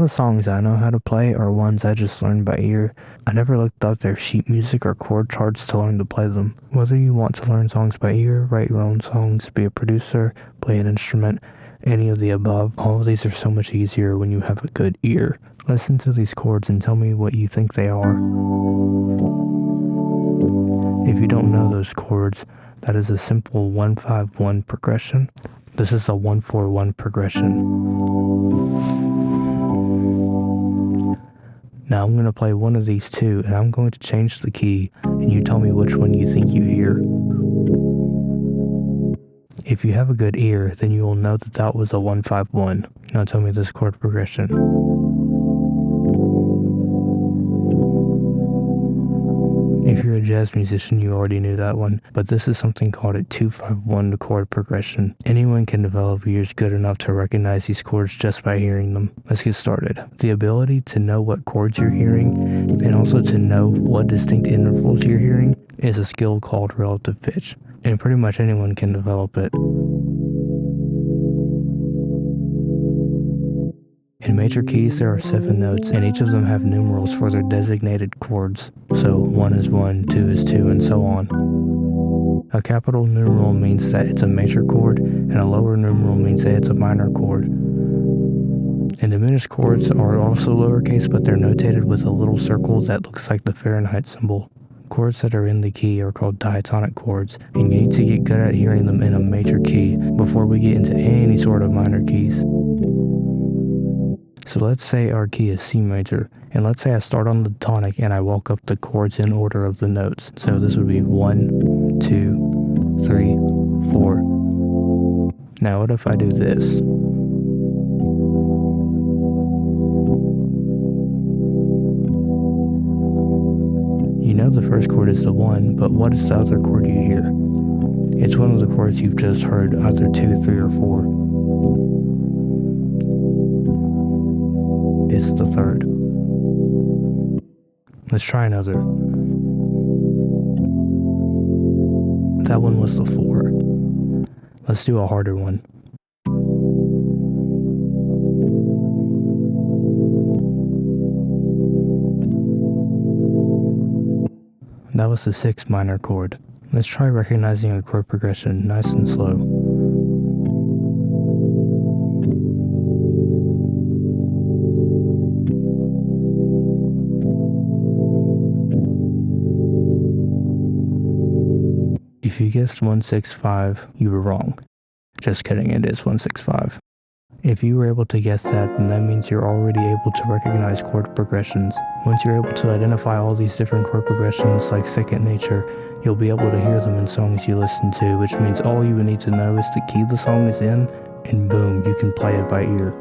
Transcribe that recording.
the songs I know how to play are ones I just learned by ear. I never looked up their sheet music or chord charts to learn to play them. Whether you want to learn songs by ear, write your own songs, be a producer, play an instrument, any of the above, all of these are so much easier when you have a good ear. Listen to these chords and tell me what you think they are. If you don't know those chords, that is a simple 1-5-1 progression. This is a 1-4-1 progression. Now I'm going to play one of these two, and I'm going to change the key, and you tell me which one you think you hear. If you have a good ear, then you will know that that was a 1-5-1. Now tell me this chord progression. If you're a jazz musician, you already knew that one, but this is something called a 2-5-1 chord progression. Anyone can develop ears good enough to recognize these chords just by hearing them. Let's get started. The ability to know what chords you're hearing, and also to know what distinct intervals you're hearing, is a skill called relative pitch, and pretty much anyone can develop it. In major keys, there are 7 notes, and each of them have numerals for their designated chords. So 1 is 1, 2 is 2, and so on. A capital numeral means that it's a major chord, and a lower numeral means that it's a minor chord. And diminished chords are also lowercase, but they're notated with a little circle that looks like the Fahrenheit symbol. Chords that are in the key are called diatonic chords, and you need to get good at hearing them in a major key before we get into any sort of minor keys. So let's say our key is C major, and let's say I start on the tonic and I walk up the chords in order of the notes. So this would be 1, 2, 3, 4. Now what if I do this? You know the first chord is the 1, but what is the other chord you hear? It's one of the chords you've just heard, either 2, 3, or 4. It's the 3rd. Let's try another. That one was the 4. Let's do a harder one. That was the 6th minor chord. Let's try recognizing a chord progression nice and slow. If you guessed 1-6-5, you were wrong. Just kidding, it is 1-6-5. If you were able to guess that, then that means you're already able to recognize chord progressions. Once you're able to identify all these different chord progressions like second nature, you'll be able to hear them in songs you listen to, which means all you would need to know is the key the song is in, and boom, you can play it by ear.